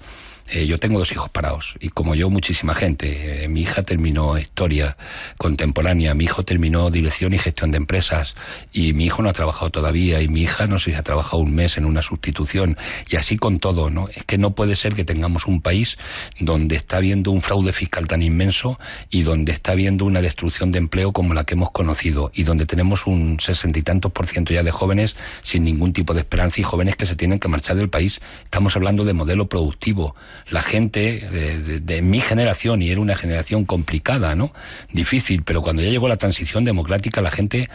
Yo tengo 2 hijos parados, y como yo, muchísima gente. Mi hija terminó historia contemporánea, mi hijo terminó dirección y gestión de empresas, y mi hijo no ha trabajado todavía, y mi hija no sé si ha trabajado un mes en una sustitución, y así con todo, ¿no? Es que no puede ser que tengamos un país donde está habiendo un fraude fiscal tan inmenso, y donde está habiendo una destrucción de empleo como la que hemos conocido, y donde tenemos un 60 y tantos % ya de jóvenes sin ningún tipo de esperanza, y jóvenes que se tienen que marchar del país. Estamos hablando de modelo productivo. La gente de mi generación, y era una generación complicada, ¿no? Difícil, pero cuando ya llegó la transición democrática, la gente,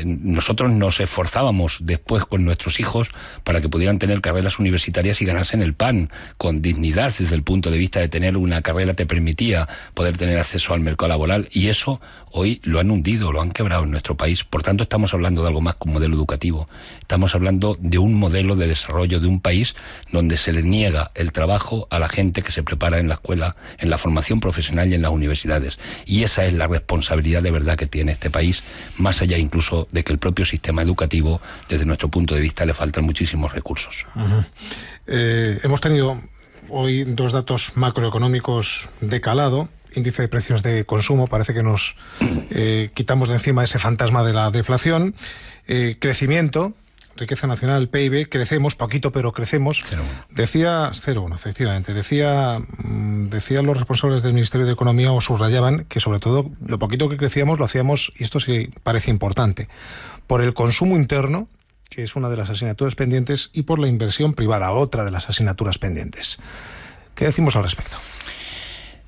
nosotros nos esforzábamos después con nuestros hijos para que pudieran tener carreras universitarias y ganarse en el pan con dignidad, desde el punto de vista de tener una carrera te permitía poder tener acceso al mercado laboral, y eso hoy lo han hundido, lo han quebrado en nuestro país. Por tanto, estamos hablando de algo más que un modelo educativo. Estamos hablando de un modelo de desarrollo de un país donde se le niega el trabajo a la gente que se prepara en la escuela, en la formación profesional y en las universidades. Y esa es la responsabilidad de verdad que tiene este país, más allá incluso de que el propio sistema educativo, desde nuestro punto de vista, le faltan muchísimos recursos.
Hemos tenido hoy 2 datos macroeconómicos de calado. Índice de precios de consumo, parece que nos quitamos de encima ese fantasma de la deflación. Crecimiento, riqueza nacional, PIB, crecemos, poquito pero crecemos.
0,1.
Decía 0,1, efectivamente. Decían los responsables del Ministerio de Economía, o subrayaban, que sobre todo lo poquito que crecíamos lo hacíamos, y esto sí parece importante, por el consumo interno, que es una de las asignaturas pendientes, y por la inversión privada, otra de las asignaturas pendientes. ¿Qué decimos al respecto?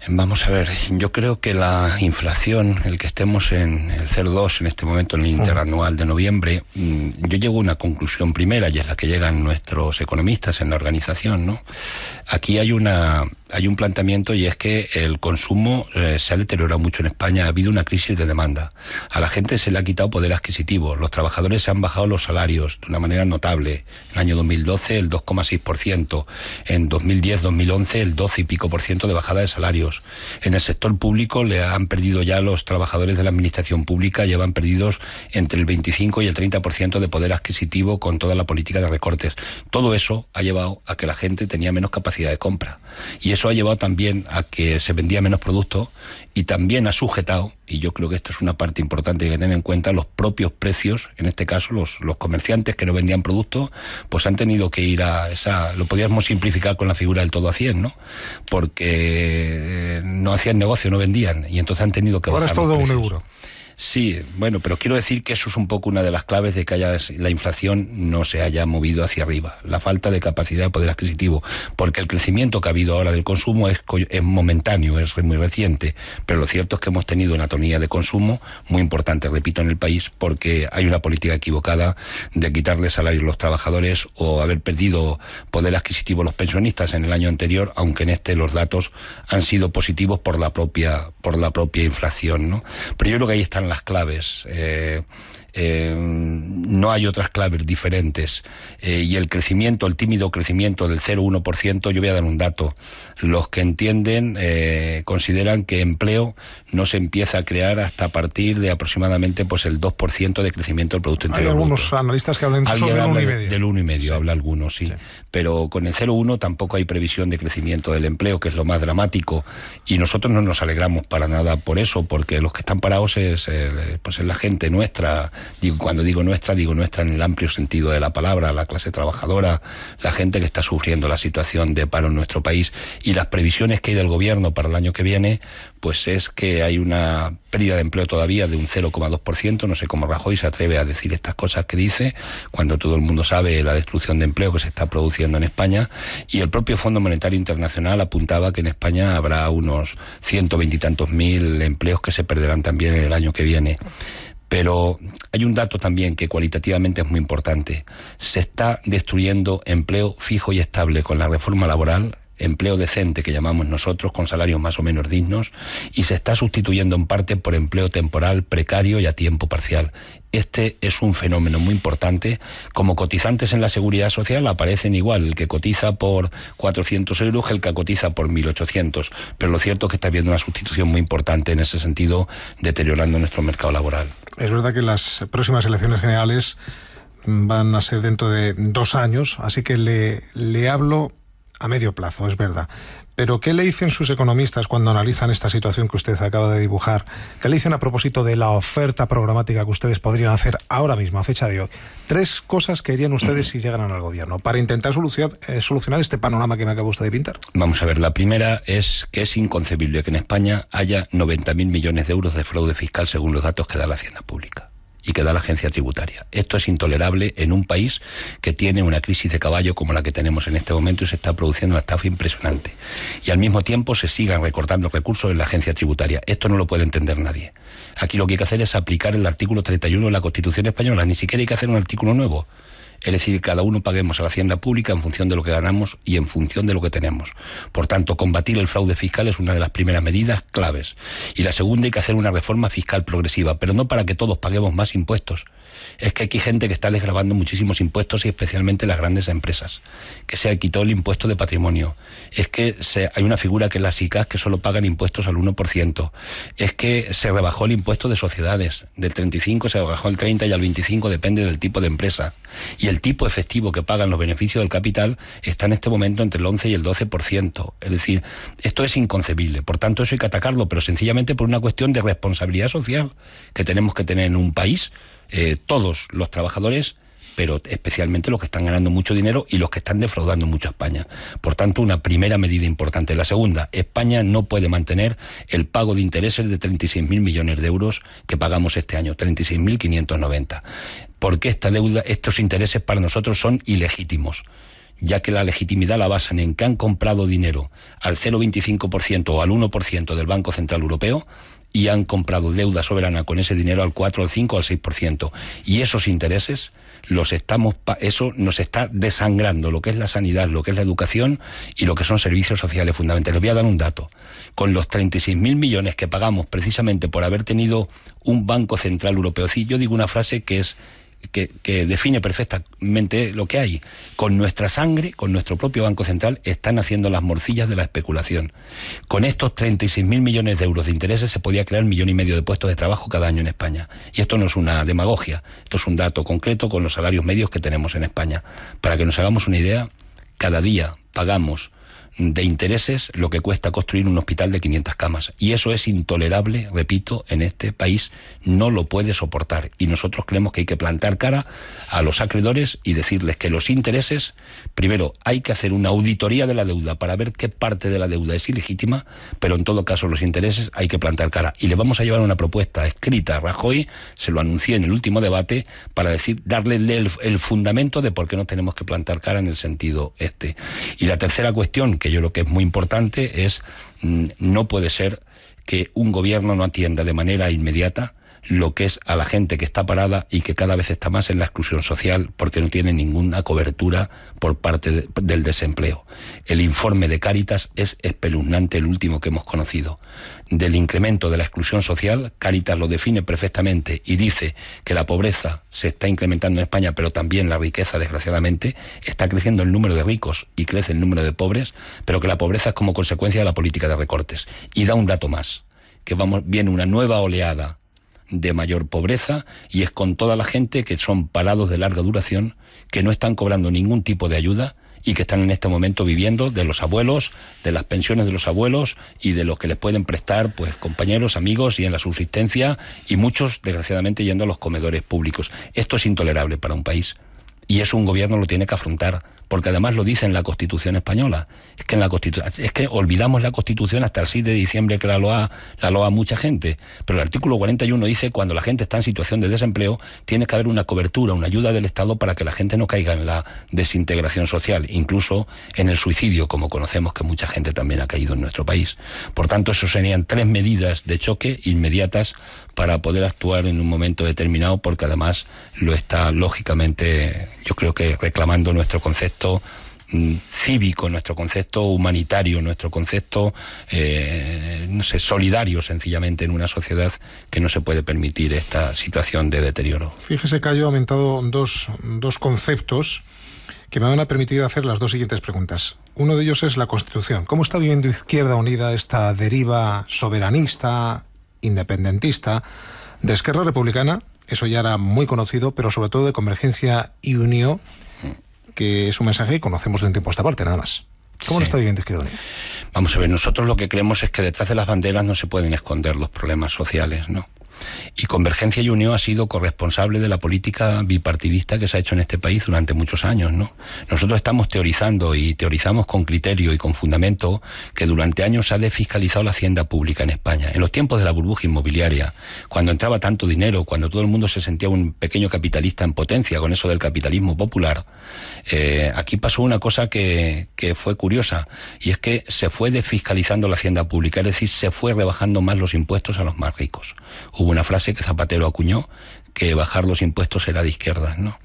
Vamos a ver, yo creo que la inflación, el que estemos en el 0,2 en este momento, en el interanual de noviembre, yo llego a una conclusión primera, y es la que llegan nuestros economistas en la organización, ¿no? Aquí hay un planteamiento, y es que el consumo se ha deteriorado mucho en España. Ha habido una crisis de demanda. A la gente se le ha quitado poder adquisitivo. Los trabajadores se han bajado los salarios de una manera notable. En el año 2012 el 2,6%. En 2010-2011 el 12 y pico % de bajada de salarios. En el sector público le han perdido ya los trabajadores de la administración pública, llevan perdidos entre el 25 y el 30% de poder adquisitivo con toda la política de recortes. Todo eso ha llevado a que la gente tenía menos capacidad de compra. Y eso ha llevado también a que se vendía menos producto, y también ha sujetado, y yo creo que esto es una parte importante que hay que tener en cuenta, los propios precios. En este caso los comerciantes que no vendían productos pues han tenido que ir a esa, lo podríamos simplificar con la figura del todo a 100, ¿no? Porque no hacían negocio, no vendían, y entonces han tenido que
bajar. Ahora es todo
los precios.
€1.
Sí, bueno, pero quiero decir que eso es un poco una de las claves de que la inflación no se haya movido hacia arriba. La falta de capacidad de poder adquisitivo, porque el crecimiento que ha habido ahora del consumo es momentáneo, es muy reciente, pero lo cierto es que hemos tenido una tonía de consumo muy importante, repito, en el país, porque hay una política equivocada de quitarle salarios a los trabajadores o haber perdido poder adquisitivo a los pensionistas en el año anterior, aunque en este los datos han sido positivos por la propia inflación, ¿no? Pero yo creo que ahí están las claves. No hay otras claves diferentes. Y el tímido crecimiento del 0,1%, yo voy a dar un dato. Los que entienden consideran que empleo no se empieza a crear hasta a partir de aproximadamente pues el 2% de crecimiento del Producto Interior Bruto.
Hay algunos analistas que hablan del 1,5%.
Del 1,5%, sí. Habla algunos, sí. Pero con el 0,1 tampoco hay previsión de crecimiento del empleo, que es lo más dramático. Y nosotros no nos alegramos para nada por eso, porque los que están parados es la gente nuestra. Cuando digo nuestra en el amplio sentido de la palabra, la clase trabajadora, la gente que está sufriendo la situación de paro en nuestro país. Y las previsiones que hay del gobierno para el año que viene, pues es que hay una pérdida de empleo todavía de un 0,2%. No sé cómo Rajoy se atreve a decir estas cosas que dice, cuando todo el mundo sabe la destrucción de empleo que se está produciendo en España. Y el propio Fondo Monetario Internacional apuntaba que en España habrá unos 120 y tantos mil empleos que se perderán también en el año que viene. Pero hay un dato también que cualitativamente es muy importante. Se está destruyendo empleo fijo y estable con la reforma laboral, empleo decente que llamamos nosotros, con salarios más o menos dignos, y se está sustituyendo en parte por empleo temporal, precario y a tiempo parcial. Este es un fenómeno muy importante. Como cotizantes en la Seguridad Social aparecen igual, el que cotiza por 400 euros que el que cotiza por 1.800. Pero lo cierto es que está habiendo una sustitución muy importante en ese sentido, deteriorando nuestro mercado laboral.
Es verdad que las próximas elecciones generales van a ser dentro de 2 años, así que le hablo a medio plazo, es verdad. Pero ¿qué le dicen sus economistas cuando analizan esta situación que usted acaba de dibujar? ¿Qué le dicen a propósito de la oferta programática que ustedes podrían hacer ahora mismo, a fecha de hoy? 3 cosas que harían ustedes si llegaran al gobierno para intentar solucionar este panorama que me acaba usted de pintar.
Vamos a ver, la primera es que es inconcebible que en España haya 90.000 millones de euros de fraude fiscal según los datos que da la Hacienda Pública y que da la agencia tributaria. Esto es intolerable en un país que tiene una crisis de caballo como la que tenemos en este momento y se está produciendo una estafa impresionante. Y al mismo tiempo se sigan recortando recursos en la agencia tributaria. Esto no lo puede entender nadie. Aquí lo que hay que hacer es aplicar el artículo 31 de la Constitución española. Ni siquiera hay que hacer un artículo nuevo. Es decir, cada uno paguemos a la Hacienda Pública en función de lo que ganamos y en función de lo que tenemos. Por tanto, combatir el fraude fiscal es una de las primeras medidas claves. Y la segunda, hay que hacer una reforma fiscal progresiva, pero no para que todos paguemos más impuestos. Es que aquí hay gente que está desgravando muchísimos impuestos y especialmente las grandes empresas. Que se quitó el impuesto de patrimonio. Es que hay una figura que es la SICAS que solo pagan impuestos al 1%. Es que se rebajó el impuesto de sociedades. Del 35 se rebajó al 30 y al 25, depende del tipo de empresa. Y el tipo efectivo que pagan los beneficios del capital está en este momento entre el 11 y el 12%. Es decir, esto es inconcebible. Por tanto, eso hay que atacarlo, pero sencillamente por una cuestión de responsabilidad social que tenemos que tener en un país, todos los trabajadores, pero especialmente los que están ganando mucho dinero y los que están defraudando mucho a España. Por tanto, una primera medida importante. La segunda, España no puede mantener el pago de intereses de 36.000 millones de euros que pagamos este año, 36.590. Porque esta deuda, estos intereses para nosotros son ilegítimos, ya que la legitimidad la basan en que han comprado dinero al 0,25% o al 1% del Banco Central Europeo y han comprado deuda soberana con ese dinero al 4, al 5, al 6%. Y esos intereses eso nos está desangrando lo que es la sanidad, lo que es la educación y lo que son servicios sociales fundamentales. Les voy a dar un dato. Con los 36.000 millones que pagamos precisamente por haber tenido un Banco Central Europeo, sí, yo digo una frase que define perfectamente lo que hay. Con nuestra sangre, con nuestro propio Banco Central, están haciendo las morcillas de la especulación. Con estos 36.000 millones de euros de intereses se podía crear 1,5 millones de puestos de trabajo cada año en España. Y esto no es una demagogia, esto es un dato concreto con los salarios medios que tenemos en España. Para que nos hagamos una idea, cada día pagamos de intereses lo que cuesta construir un hospital de 500 camas. Y eso es intolerable, repito, en este país no lo puede soportar. Y nosotros creemos que hay que plantar cara a los acreedores y decirles que los intereses, primero hay que hacer una auditoría de la deuda para ver qué parte de la deuda es ilegítima, pero en todo caso los intereses hay que plantar cara. Y le vamos a llevar una propuesta escrita a Rajoy, se lo anuncié en el último debate, para darle el fundamento de por qué no tenemos que plantar cara en el sentido este. Y la tercera cuestión, que yo creo que es muy importante, es no puede ser que un gobierno no atienda de manera inmediata lo que es a la gente que está parada y que cada vez está más en la exclusión social porque no tiene ninguna cobertura por parte del desempleo. El informe de Cáritas es espeluznante, el último que hemos conocido. Del incremento de la exclusión social, Cáritas lo define perfectamente y dice que la pobreza se está incrementando en España, pero también la riqueza, desgraciadamente, está creciendo el número de ricos y crece el número de pobres, pero que la pobreza es como consecuencia de la política de recortes. Y da un dato más, que viene una nueva oleada de mayor pobreza y es con toda la gente que son parados de larga duración, que no están cobrando ningún tipo de ayuda y que están en este momento viviendo de los abuelos, de las pensiones de los abuelos y de lo que les pueden prestar pues compañeros, amigos y en la subsistencia, y muchos desgraciadamente yendo a los comedores públicos. Esto es intolerable para un país y eso un gobierno lo tiene que afrontar, porque además lo dice en la Constitución española. Es que olvidamos la Constitución hasta el 6 de diciembre que la loa mucha gente, pero el artículo 41 dice cuando la gente está en situación de desempleo tiene que haber una cobertura, una ayuda del Estado para que la gente no caiga en la desintegración social, incluso en el suicidio, como conocemos que mucha gente también ha caído en nuestro país. Por tanto, eso serían 3 medidas de choque inmediatas para poder actuar en un momento determinado, porque además lo está lógicamente, yo creo que reclamando nuestro concepto cívico, nuestro concepto humanitario, nuestro concepto solidario, sencillamente, en una sociedad que no se puede permitir esta situación de deterioro.
Fíjese que yo he aumentado dos conceptos que me van a permitir hacer las 2 siguientes preguntas. Uno de ellos es la Constitución. ¿Cómo está viviendo Izquierda Unida esta deriva soberanista, independentista de Esquerra Republicana? Eso ya era muy conocido, pero sobre todo de Convergencia y Unió, que es un mensaje que conocemos de un tiempo a esta parte, nada más. ¿Cómo lo está viviendo Izquierda Unida?
Vamos a ver, nosotros lo que creemos es que detrás de las banderas no se pueden esconder los problemas sociales, ¿no? Y Convergencia y Unión ha sido corresponsable de la política bipartidista que se ha hecho en este país durante muchos años, ¿no? Nosotros estamos teorizando y teorizamos con criterio y con fundamento que durante años se ha desfiscalizado la hacienda pública en España. En los tiempos de la burbuja inmobiliaria, cuando entraba tanto dinero, cuando todo el mundo se sentía un pequeño capitalista en potencia con eso del capitalismo popular, aquí pasó una cosa que fue curiosa, y es que se fue desfiscalizando la hacienda pública, es decir, se fue rebajando más los impuestos a los más ricos. Hubo una frase que Zapatero acuñó, que bajar los impuestos era de izquierdas, ¿no?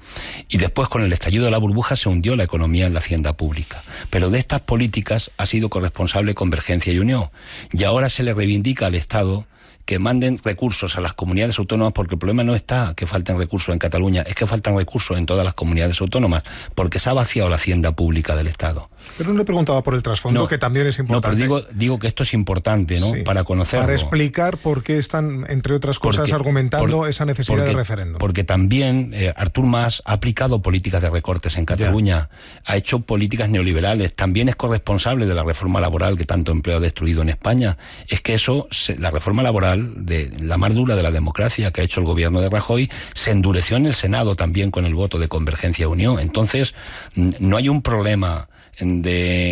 Y después, con el estallido de la burbuja, se hundió la economía en la hacienda pública. Pero de estas políticas ha sido corresponsable Convergencia y Unión. Y ahora se le reivindica al Estado que manden recursos a las comunidades autónomas, porque el problema no está que falten recursos en Cataluña, es que faltan recursos en todas las comunidades autónomas, porque se ha vaciado la hacienda pública del Estado.
Pero no le preguntaba por el trasfondo, que también es importante.
No, pero digo que esto es importante, ¿no? Sí, para conocerlo.
Para explicar por qué están, entre otras cosas, argumentando esa necesidad de referéndum.
Porque también Artur Mas ha aplicado políticas de recortes en Cataluña, ha hecho políticas neoliberales, también es corresponsable de la reforma laboral que tanto empleo ha destruido en España. Es que eso, la reforma laboral, de la más dura de la democracia que ha hecho el gobierno de Rajoy, se endureció en el Senado también con el voto de Convergencia y Unión. Entonces, no hay un problema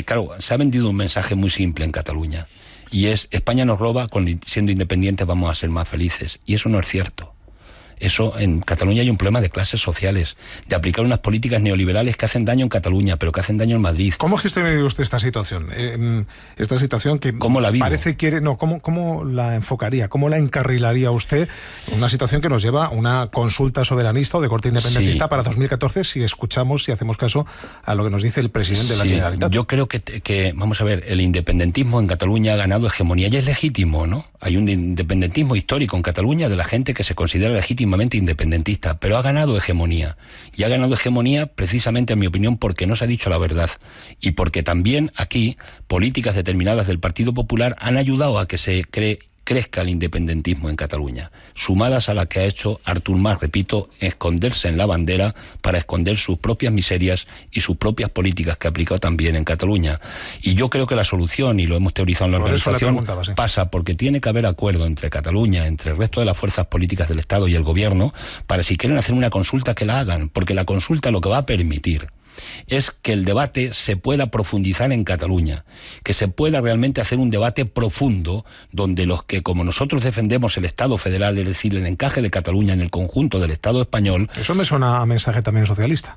claro, se ha vendido un mensaje muy simple en Cataluña, y es: España nos roba, siendo independientes vamos a ser más felices. Y eso no es cierto. Eso, en Cataluña hay un problema de clases sociales, de aplicar unas políticas neoliberales que hacen daño en Cataluña, pero que hacen daño en Madrid.
¿Cómo gestionaría usted esta situación? Esta situación que
¿cómo la vivo?
¿Cómo la enfocaría? ¿Cómo la encarrilaría usted? Una situación que nos lleva a una consulta soberanista o de corte independentista para 2014, si hacemos caso a lo que nos dice el presidente de la Generalitat.
Yo creo que, vamos a ver, el independentismo en Cataluña ha ganado hegemonía, y es legítimo, ¿no? Hay un independentismo histórico en Cataluña de la gente que se considera legítima independentista, pero ha ganado hegemonía. Y ha ganado hegemonía precisamente, en mi opinión, porque no se ha dicho la verdad, y porque también aquí políticas determinadas del Partido Popular han ayudado a que se cree crezca el independentismo en Cataluña, sumadas a la que ha hecho Artur Mas, repito, esconderse en la bandera para esconder sus propias miserias y sus propias políticas que ha aplicado también en Cataluña. Y yo creo que la solución, y lo hemos teorizado en la organización, pasa porque tiene que haber acuerdo entre Cataluña, entre el resto de las fuerzas políticas del Estado y el Gobierno, para si quieren hacer una consulta que la hagan, porque la consulta lo que va a permitir es que el debate se pueda profundizar en Cataluña, que se pueda realmente hacer un debate profundo donde los que, como nosotros defendemos el Estado federal, es decir, el encaje de Cataluña en el conjunto del Estado español...
Eso me suena a mensaje también socialista.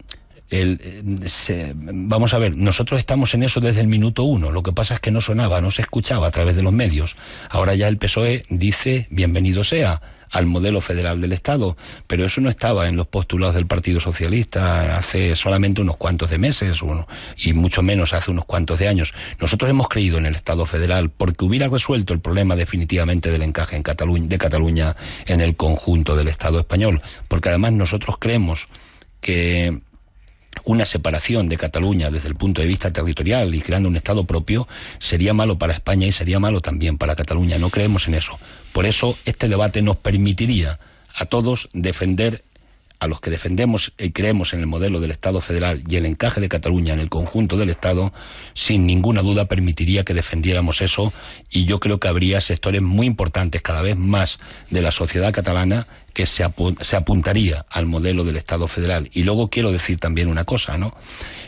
Vamos a ver, nosotros estamos en eso desde el minuto 1, lo que pasa es que no sonaba, no se escuchaba a través de los medios. Ahora ya el PSOE dice bienvenido sea al modelo federal del Estado, pero eso no estaba en los postulados del Partido Socialista hace solamente unos cuantos de meses, y mucho menos hace unos cuantos de años. Nosotros hemos creído en el Estado federal porque hubiera resuelto el problema definitivamente del encaje de Cataluña en el conjunto del Estado español, porque además nosotros creemos que una separación de Cataluña desde el punto de vista territorial y creando un Estado propio sería malo para España y sería malo también para Cataluña. No creemos en eso. Por eso este debate nos permitiría a todos defender, a los que defendemos y creemos en el modelo del Estado federal y el encaje de Cataluña en el conjunto del Estado, sin ninguna duda permitiría que defendiéramos eso, y yo creo que habría sectores muy importantes cada vez más de la sociedad catalana que se apuntaría al modelo del Estado federal. Y luego quiero decir también una cosa, ¿no?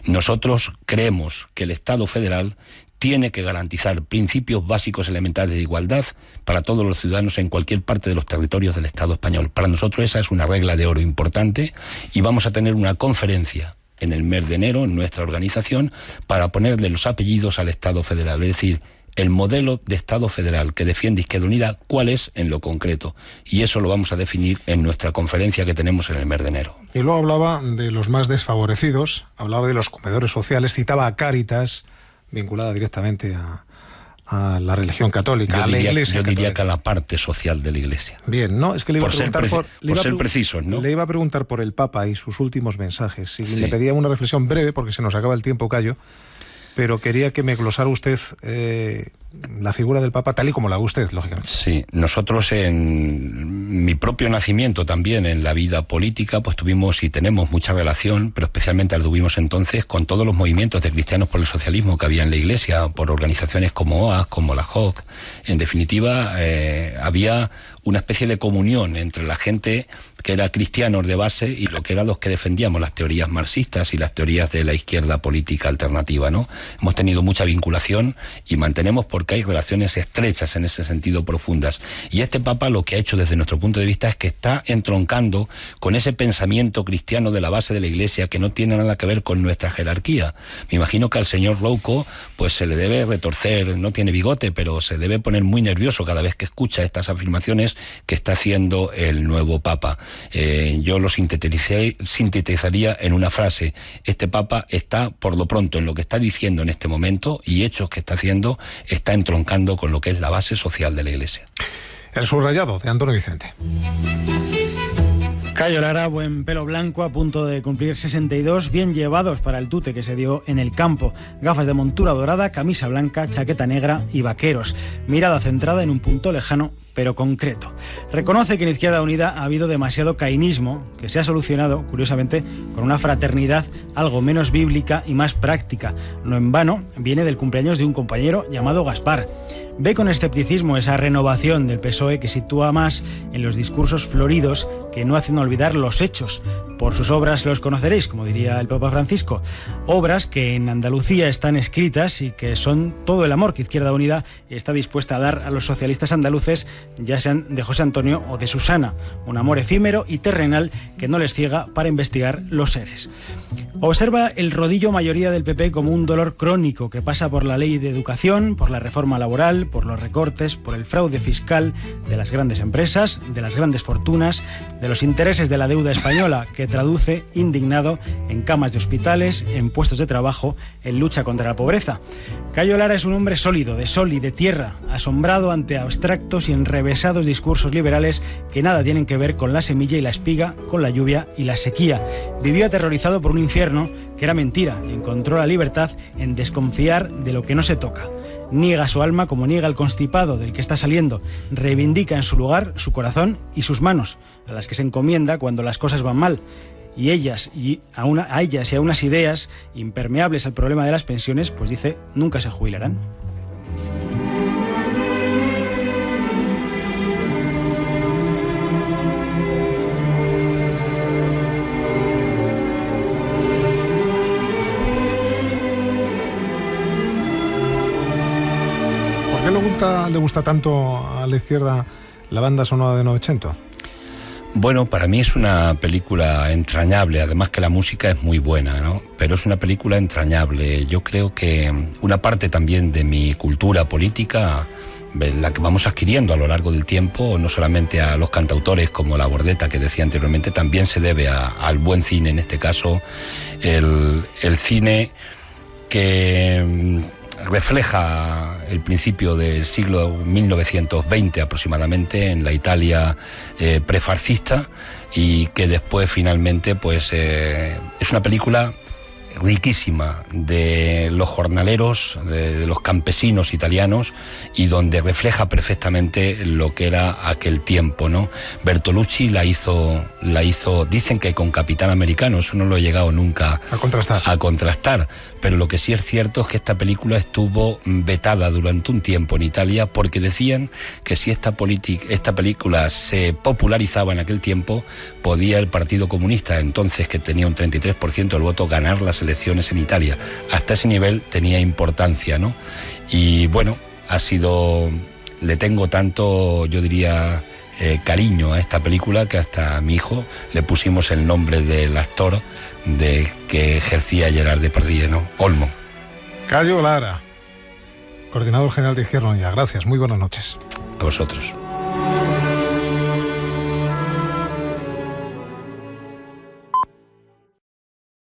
Nosotros creemos que el Estado federal tiene que garantizar principios básicos elementales de igualdad para todos los ciudadanos en cualquier parte de los territorios del Estado español. Para nosotros esa es una regla de oro importante, y vamos a tener una conferencia en el mes de enero en nuestra organización para ponerle los apellidos al Estado federal, es decir, el modelo de Estado federal que defiende Izquierda Unida, ¿cuál es en lo concreto? Y eso lo vamos a definir en nuestra conferencia que tenemos en el mes de enero.
Y luego hablaba de los más desfavorecidos, hablaba de los comedores sociales, citaba a Cáritas, vinculada directamente a la religión católica, a la Iglesia católica. Yo diría
que a la parte social de la Iglesia.
Bien, no, es que le iba a preguntar
por ser precisos, ¿no?
Le iba a preguntar por el Papa y sus últimos mensajes. Y
sí.
Le pedía una reflexión breve, porque se nos acaba el tiempo, Cayo, pero quería que me glosara usted la figura del Papa tal y como la ve usted, lógicamente.
Sí, nosotros en mi propio nacimiento también en la vida política pues tuvimos y tenemos mucha relación, pero especialmente la tuvimos entonces con todos los movimientos de cristianos por el socialismo que había en la Iglesia, por organizaciones como OAS, como la JOC. En definitiva, había una especie de comunión entre la gente que era cristianos de base y lo que eran los que defendíamos las teorías marxistas y las teorías de la izquierda política alternativa, ¿no? Hemos tenido mucha vinculación y mantenemos porque hay relaciones estrechas en ese sentido, profundas. Y este Papa lo que ha hecho desde nuestro punto de vista es que está entroncando con ese pensamiento cristiano de la base de la Iglesia que no tiene nada que ver con nuestra jerarquía. Me imagino que al señor Rouco pues se le debe retorcer, no tiene bigote, pero se debe poner muy nervioso cada vez que escucha estas afirmaciones que está haciendo el nuevo Papa. Yo lo sintetizaría en una frase: este Papa está, por lo pronto, en lo que está diciendo en este momento y hechos que está haciendo, está entroncando con lo que es la base social de la Iglesia.
El subrayado de Antonio Vicente.
Cayo Lara, buen pelo blanco, a punto de cumplir 62, bien llevados para el tute que se dio en el campo. Gafas de montura dorada, camisa blanca, chaqueta negra y vaqueros. Mirada centrada en un punto lejano, pero concreto. Reconoce que en Izquierda Unida ha habido demasiado caínismo, que se ha solucionado, curiosamente, con una fraternidad algo menos bíblica y más práctica. No en vano, viene del cumpleaños de un compañero llamado Gaspar. Ve con escepticismo esa renovación del PSOE que sitúa más en los discursos floridos que no hacen olvidar los hechos. Por sus obras los conoceréis, como diría el Papa Francisco. Obras que en Andalucía están escritas y que son todo el amor que Izquierda Unida está dispuesta a dar a los socialistas andaluces, ya sean de José Antonio o de Susana. Un amor efímero y terrenal que no les ciega para investigar los seres. Observa el rodillo mayoría del PP como un dolor crónico que pasa por la ley de educación, por la reforma laboral, por los recortes, por el fraude fiscal de las grandes empresas, de las grandes fortunas, de los intereses de la deuda española, que traduce indignado en camas de hospitales, en puestos de trabajo, en lucha contra la pobreza. Cayo Lara es un hombre sólido, de sol y de tierra, asombrado ante abstractos y enrevesados discursos liberales que nada tienen que ver con la semilla y la espiga, con la lluvia y la sequía. Vivió aterrorizado por un infierno que era mentira y encontró la libertad en desconfiar de lo que no se toca. Niega su alma como niega el constipado del que está saliendo. Reivindica en su lugar su corazón y sus manos, a las que se encomienda cuando las cosas van mal. Y a ellas y a unas ideas impermeables al problema de las pensiones, pues dice, nunca se jubilarán.
¿Por qué le gusta tanto a la izquierda la banda sonora de Novecento?
Bueno, para mí es una película entrañable, además que la música es muy buena, ¿no? Pero es una película entrañable. Yo creo que una parte también de mi cultura política, la que vamos adquiriendo a lo largo del tiempo, no solamente a los cantautores como La Bordeta, que decía anteriormente, también se debe al buen cine, en este caso el cine que refleja el principio del siglo 1920 aproximadamente en la Italia prefascista, y que después finalmente pues es una película riquísima de los jornaleros, de los campesinos italianos, y donde refleja perfectamente lo que era aquel tiempo, ¿no? Bertolucci la hizo, dicen que con Capitán Americano, eso no lo he llegado nunca a contrastar, pero lo que sí es cierto es que esta película estuvo vetada durante un tiempo en Italia, porque decían que si esta película se popularizaba en aquel tiempo, podía el Partido Comunista, entonces que tenía un 33% del voto, ganar las elecciones en Italia. Hasta ese nivel tenía importancia, ¿no? Y bueno, le tengo tanto, yo diría, cariño a esta película, que hasta a mi hijo le pusimos el nombre del actor que ejercía Gerard Depardieu, ¿no? Olmo.
Cayo Lara, coordinador general de Izquierda Unida. Gracias, muy buenas noches.
A vosotros.